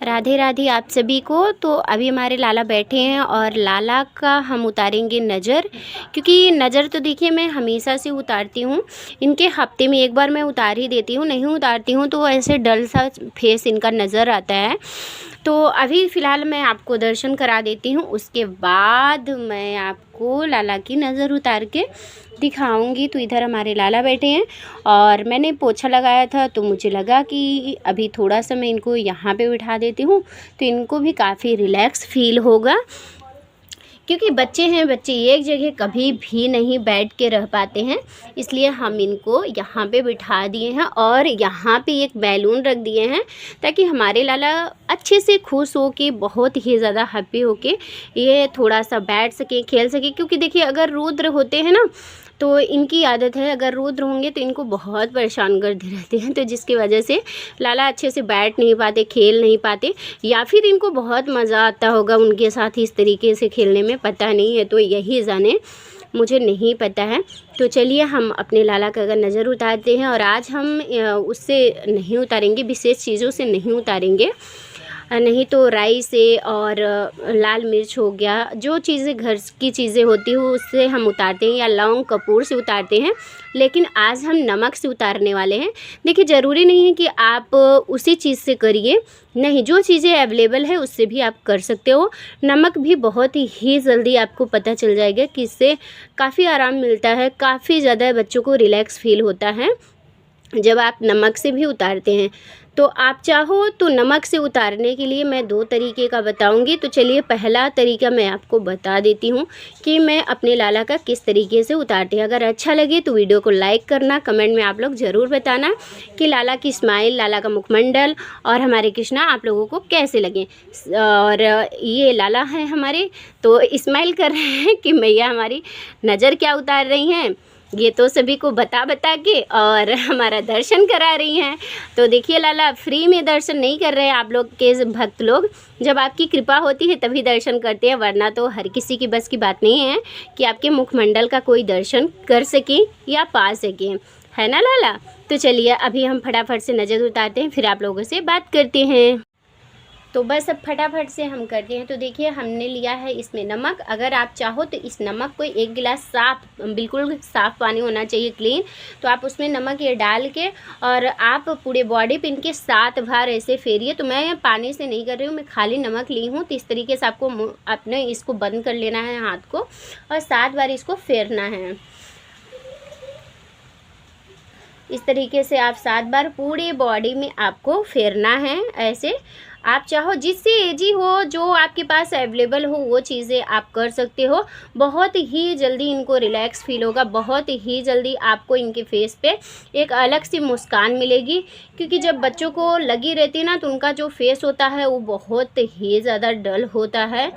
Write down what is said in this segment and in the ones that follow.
राधे राधे आप सभी को। तो अभी हमारे लाला बैठे हैं और लाला का हम उतारेंगे नज़र, क्योंकि नज़र तो देखिए मैं हमेशा से उतारती हूँ। इनके हफ्ते में एक बार मैं उतार ही देती हूँ, नहीं उतारती हूँ तो ऐसे डल सा फेस इनका नज़र आता है। तो अभी फ़िलहाल मैं आपको दर्शन करा देती हूँ, उसके बाद मैं आपको लाला की नज़र उतार के दिखाऊंगी। तो इधर हमारे लाला बैठे हैं और मैंने पोछा लगाया था, तो मुझे लगा कि अभी थोड़ा सा मैं इनको यहाँ पे बिठा देती हूँ तो इनको भी काफ़ी रिलैक्स फील होगा, क्योंकि बच्चे हैं, बच्चे एक जगह कभी भी नहीं बैठ के रह पाते हैं। इसलिए हम इनको यहाँ पे बिठा दिए हैं और यहाँ पे एक बैलून रख दिए हैं ताकि हमारे लाला अच्छे से खुश हो के, बहुत ही ज़्यादा हैप्पी हो के ये थोड़ा सा बैठ सके, खेल सके। क्योंकि देखिए अगर रुद्र होते हैं ना तो इनकी आदत है, अगर रुद्र होंगे तो इनको बहुत परेशान करते रहते हैं, तो जिसकी वजह से लाला अच्छे से बैठ नहीं पाते, खेल नहीं पाते, या फिर इनको बहुत मज़ा आता होगा उनके साथ इस तरीके से खेलने में, पता नहीं है, तो यही जाने, मुझे नहीं पता है। तो चलिए हम अपने लाला का अगर नज़र उतारते हैं, और आज हम उससे नहीं उतारेंगे, विशेष चीज़ों से नहीं उतारेंगे, नहीं तो राई से और लाल मिर्च हो गया, जो चीज़ें घर की चीज़ें होती हैं उससे हम उतारते हैं, या लौंग कपूर से उतारते हैं। लेकिन आज हम नमक से उतारने वाले हैं। देखिए ज़रूरी नहीं है कि आप उसी चीज़ से करिए, नहीं, जो चीज़ें अवेलेबल है उससे भी आप कर सकते हो। नमक भी बहुत ही जल्दी आपको पता चल जाएगा कि इससे काफ़ी आराम मिलता है, काफ़ी ज़्यादा बच्चों को रिलैक्स फील होता है जब आप नमक से भी उतारते हैं। तो आप चाहो तो नमक से उतारने के लिए मैं 2 तरीके का बताऊंगी। तो चलिए पहला तरीका मैं आपको बता देती हूँ कि मैं अपने लाला का किस तरीके से उतारती हूँ। अगर अच्छा लगे तो वीडियो को लाइक करना, कमेंट में आप लोग ज़रूर बताना कि लाला की स्माइल, लाला का मुखमंडल और हमारे कृष्णा आप लोगों को कैसे लगे। और ये लाला हैं हमारे, तो स्माइल कर रहे हैं कि मैया हमारी नज़र क्या उतार रही हैं, ये तो सभी को बता के और हमारा दर्शन करा रही हैं। तो देखिए लाला फ्री में दर्शन नहीं कर रहे हैं, आप लोग के भक्त लोग, जब आपकी कृपा होती है तभी दर्शन करते हैं, वरना तो हर किसी की बस की बात नहीं है कि आपके मुखमंडल का कोई दर्शन कर सके या पा सके, है ना लाला। तो चलिए अभी हम फटाफट से नज़र उतारते हैं, फिर आप लोगों से बात करते हैं। तो बस अब फटाफट से हम करते हैं। तो देखिए हमने लिया है इसमें नमक। अगर आप चाहो तो इस नमक को 1 गिलास साफ़, बिल्कुल साफ़ पानी होना चाहिए, क्लीन, तो आप उसमें नमक ये डाल के और आप पूरे बॉडी पे इनके 7 बार ऐसे फेरिए। तो मैं पानी से नहीं कर रही हूँ, मैं खाली नमक ली हूँ। तो इस तरीके से आपको अपने इसको बंद कर लेना है हाथ को और 7 बार इसको फेरना है। इस तरीके से आप 7 बार पूरे बॉडी में आपको फेरना है। ऐसे आप चाहो जिससे एजी हो, जो आपके पास अवेलेबल हो, वो चीज़ें आप कर सकते हो। बहुत ही जल्दी इनको रिलैक्स फील होगा, बहुत ही जल्दी आपको इनके फेस पे एक अलग सी मुस्कान मिलेगी। क्योंकि जब बच्चों को लगी रहती है ना तो उनका जो फेस होता है वो बहुत ही ज़्यादा डल होता है,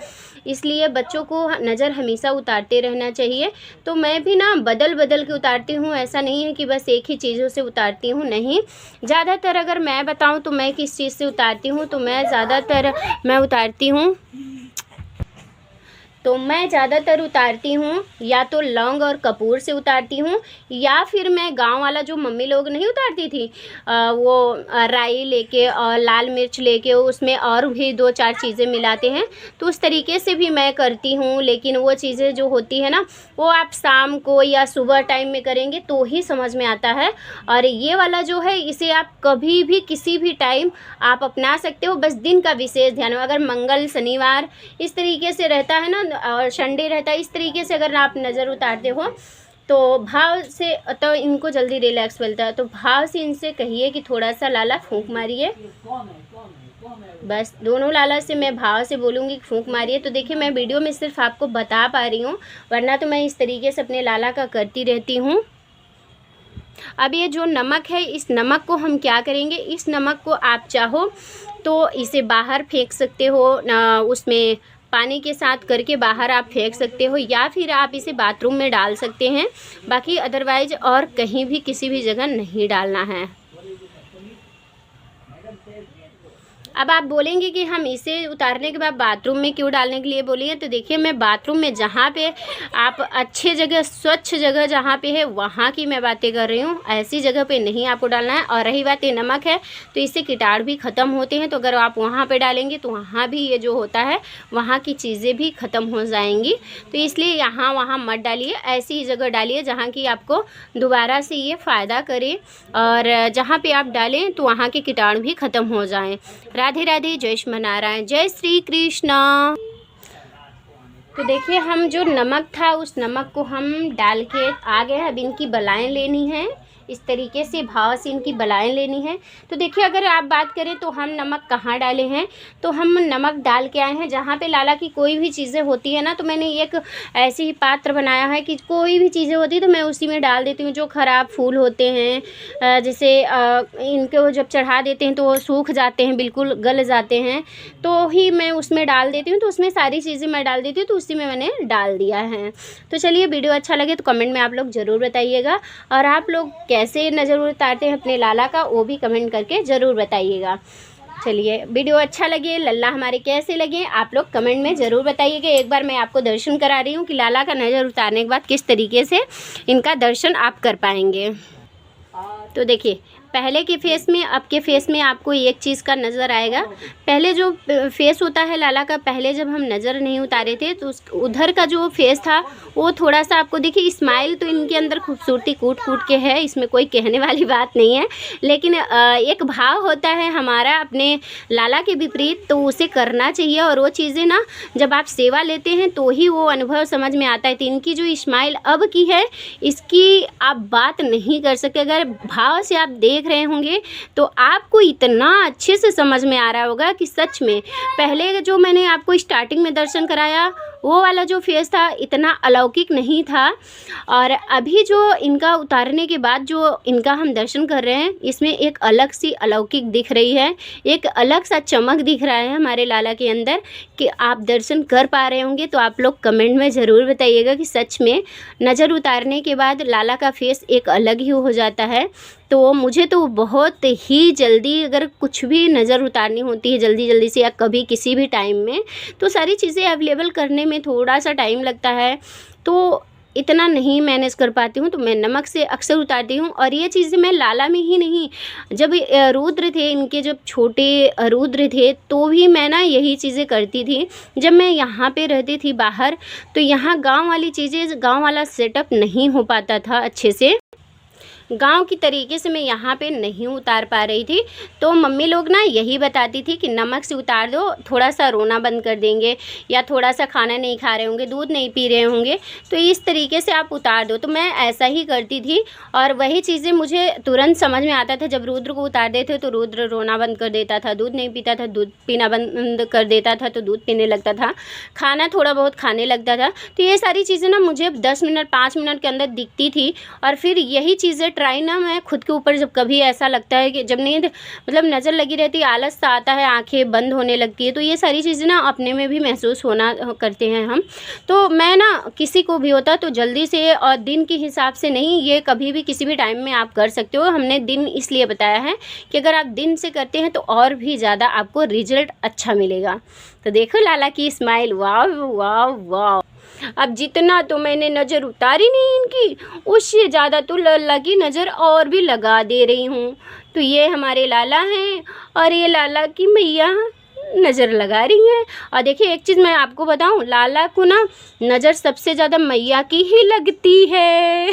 इसलिए बच्चों को नज़र हमेशा उतारते रहना चाहिए। तो मैं भी ना बदल के उतारती हूँ, ऐसा नहीं है कि बस एक ही चीज़ों से उतारती हूँ, नहीं। ज़्यादातर अगर मैं बताऊँ तो मैं किस चीज़ से उतारती हूँ, तो मैं ज़्यादातर उतारती हूँ या तो लौंग और कपूर से उतारती हूँ, या फिर मैं गांव वाला जो मम्मी लोग नहीं उतारती थी वो राई लेके और लाल मिर्च लेके उसमें और भी 2-4 चीज़ें मिलाते हैं, तो उस तरीके से भी मैं करती हूँ। लेकिन वो चीज़ें जो होती है ना वो आप शाम को या सुबह टाइम में करेंगे तो ही समझ में आता है। और ये वाला जो है इसे आप कभी भी किसी भी टाइम आप अपना सकते हो, बस दिन का विशेष ध्यान हो। अगर मंगल शनिवार इस तरीके से रहता है ना और संडे रहता है, इस तरीके से अगर आप नज़र उतारते हो तो भाव से, तो इनको जल्दी रिलैक्स मिलता है। तो भाव से इनसे कहिए कि थोड़ा सा लाला फूंक मारिए, बस दोनों लाला से मैं भाव से बोलूँगी फूंक मारिए। तो देखिए मैं वीडियो में सिर्फ आपको बता पा रही हूँ, वरना तो मैं इस तरीके से अपने लाला का करती रहती हूँ। अब ये जो नमक है, इस नमक को हम क्या करेंगे, इस नमक को आप चाहो तो इसे बाहर फेंक सकते हो, उसमें पानी के साथ करके बाहर आप फेंक सकते हो, या फिर आप इसे बाथरूम में डाल सकते हैं। बाकी अदरवाइज और कहीं भी किसी भी जगह नहीं डालना है। अब आप बोलेंगे कि हम इसे उतारने के बाद बाथरूम में क्यों डालने के लिए बोली हैं, तो देखिए मैं बाथरूम में जहाँ पे आप अच्छे जगह, स्वच्छ जगह जहाँ पे है वहाँ की मैं बातें कर रही हूँ, ऐसी जगह पे नहीं आपको डालना है। और रही बात ये नमक है तो इससे कीटाणु भी ख़त्म होते हैं, तो अगर आप वहाँ पे डालेंगे तो वहाँ भी ये जो होता है वहाँ की चीज़ें भी ख़त्म हो जाएंगी। तो इसलिए यहाँ वहाँ मत डालिए, ऐसी ही जगह डालिए जहाँ की आपको दोबारा से ये फ़ायदा करे, और जहाँ पे आप डालें तो वहाँ के कीटाणु भी ख़त्म हो जाएं। राधे राधे, जय श्री नारायण, जय श्री कृष्ण। तो देखिए हम जो नमक था उस नमक को हम डाल के आ गए। अब इनकी बलाएँ लेनी है, इस तरीके से भाव से इनकी बलाएँ लेनी है। तो देखिए अगर आप बात करें तो हम नमक कहाँ डाले हैं, तो हम नमक डाल के आए हैं जहाँ पे लाला की कोई भी चीज़ें होती है ना, तो मैंने एक ऐसे ही पात्र बनाया है कि कोई भी चीज़ें होती तो मैं उसी में डाल देती हूँ। जो ख़राब फूल होते हैं, जैसे इनको जब चढ़ा देते हैं तो वो सूख जाते हैं, बिल्कुल गल जाते हैं, तो ही मैं उसमें डाल देती हूँ। तो उसमें सारी चीज़ें मैं डाल देती हूँ, तो उसी में मैंने डाल दिया है। तो चलिए वीडियो अच्छा लगे तो कमेंट में आप लोग ज़रूर बताइएगा, और आप लोग कैसे नज़र उतारते हैं अपने लाला का वो भी कमेंट करके ज़रूर बताइएगा। चलिए वीडियो अच्छा लगे, लल्ला हमारे कैसे लगे आप लोग कमेंट में ज़रूर बताइएगा। एक बार मैं आपको दर्शन करा रही हूँ कि लाला का नज़र उतारने के बाद किस तरीके से इनका दर्शन आप कर पाएंगे। तो देखिए पहले के फेस में अब के फेस में आपको एक चीज़ का नज़र आएगा। पहले जो फेस होता है लाला का, पहले जब हम नज़र नहीं उतारे थे तो उधर का जो फेस था वो थोड़ा सा आपको देखिए, स्माइल तो इनके अंदर खूबसूरती कूट कूट के है, इसमें कोई कहने वाली बात नहीं है, लेकिन एक भाव होता है हमारा अपने लाला के विपरीत, तो उसे करना चाहिए। और वो चीज़ें ना जब आप सेवा लेते हैं तो ही वो अनुभव समझ में आता है। तो इनकी जो स्माइल अब की है इसकी आप बात नहीं कर सकते। अगर भाव से आप देख रहे होंगे तो आपको इतना अच्छे से समझ में आ रहा होगा कि सच में पहले जो मैंने आपको स्टार्टिंग में दर्शन कराया वो वाला जो फेस था इतना अलौकिक नहीं था, और अभी जो इनका उतारने के बाद जो इनका हम दर्शन कर रहे हैं इसमें एक अलग सी अलौकिक दिख रही है, एक अलग सा चमक दिख रहा है हमारे लाला के अंदर कि आप दर्शन कर पा रहे होंगे। तो आप लोग कमेंट में ज़रूर बताइएगा कि सच में नज़र उतारने के बाद लाला का फेस एक अलग ही हो जाता है। तो मुझे तो बहुत ही जल्दी अगर कुछ भी नज़र उतारनी होती है जल्दी जल्दी से या कभी किसी भी टाइम में, तो सारी चीज़ें अवेलेबल करने में थोड़ा सा टाइम लगता है, तो इतना नहीं मैनेज कर पाती हूँ, तो मैं नमक से अक्सर उतारती हूँ। और ये चीज़ें मैं लाला में ही नहीं, जब रुद्र थे इनके, जब छोटे रुद्र थे तो भी मैं ना यही चीज़ें करती थी। जब मैं यहाँ पे रहती थी बाहर, तो यहाँ गांव वाली चीज़ें, गांव वाला सेटअप नहीं हो पाता था अच्छे से, गांव की तरीके से मैं यहाँ पे नहीं उतार पा रही थी। तो मम्मी लोग ना यही बताती थी कि नमक से उतार दो, थोड़ा सा रोना बंद कर देंगे, या थोड़ा सा खाना नहीं खा रहे होंगे, दूध नहीं पी रहे होंगे, तो इस तरीके से आप उतार दो। तो मैं ऐसा ही करती थी, और वही चीज़ें मुझे तुरंत समझ में आता था। जब रुद्र को उतार देते तो रुद्र रोना बंद कर देता था, दूध नहीं पीता था, दूध पीना बंद कर देता था, तो दूध पीने लगता था, खाना थोड़ा बहुत खाने लगता था। तो ये सारी चीज़ें ना मुझे 10 मिनट 5 मिनट के अंदर दिखती थी। और फिर यही चीज़ें ट्राई ना मैं खुद के ऊपर, जब कभी ऐसा लगता है कि जब नींद मतलब नज़र लगी रहती है, आलस सा आता है, आंखें बंद होने लगती है, तो ये सारी चीज़ें ना अपने में भी महसूस होना करते हैं हम। तो मैं ना किसी को भी होता तो जल्दी से, और दिन के हिसाब से नहीं, ये कभी भी किसी भी टाइम में आप कर सकते हो। हमने दिन इसलिए बताया है कि अगर आप दिन से करते हैं तो और भी ज़्यादा आपको रिजल्ट अच्छा मिलेगा। तो देखो लाला की स्माइल, वाह वाह वाह। अब जितना तो मैंने नज़र उतारी नहीं इनकी, उससे ज़्यादा तो लल्ला की नज़र और भी लगा दे रही हूँ। तो ये हमारे लाला हैं और ये लाला की मैया नज़र लगा रही हैं। और देखिए एक चीज़ मैं आपको बताऊं, लाला को ना नज़र सबसे ज़्यादा मैया की ही लगती है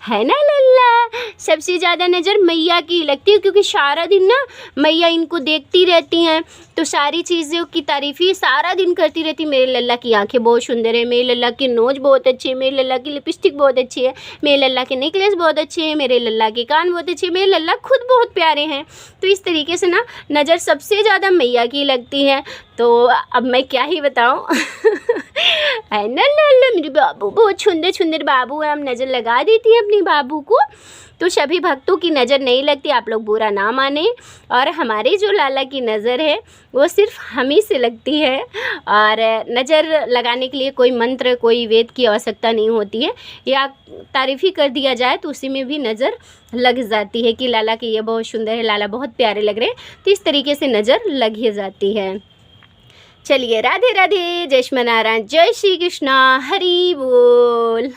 है ना लल्ला, सबसे ज़्यादा नज़र मैया की ही लगती है, क्योंकि सारा दिन ना मैया इनको देखती रहती हैं, तो सारी चीज़ों की तारीफ़ ही सारा दिन करती रहती। मेरे लल्ला की आंखें बहुत सुंदर है, मेरे लल्ला की नोज बहुत अच्छी है, मेरे लल्ला की लिपस्टिक बहुत अच्छी है, मेरे लल्ला के नेकलेस बहुत अच्छे हैं, मेरे लल्ला के कान बहुत अच्छे हैं, मेरे लल्ला खुद बहुत प्यारे हैं। तो इस तरीके से ना नज़र सबसे ज़्यादा मैया की लगती है। तो अब मैं क्या ही बताऊं है ना लल्ला, मेरे बाबू बहुत सुंदर सुंदर बाबू है, हम नज़र लगा देती हैं अपने बाबू को। तो सभी भक्तों की नज़र नहीं लगती, आप लोग बुरा ना माने। और हमारे जो लाला की नज़र है वो सिर्फ हम ही से लगती है, और नज़र लगाने के लिए कोई मंत्र कोई वेद की आवश्यकता नहीं होती है, या तारीफ़ ही कर दिया जाए तो उसी में भी नज़र लग जाती है कि लाला की ये बहुत सुंदर है, लाला बहुत प्यारे लग रहे हैं, तो इस तरीके से नज़र लग ही जाती है। चलिए, राधे राधे, जय श्री नारायण, जय श्री कृष्णा, हरि बोल।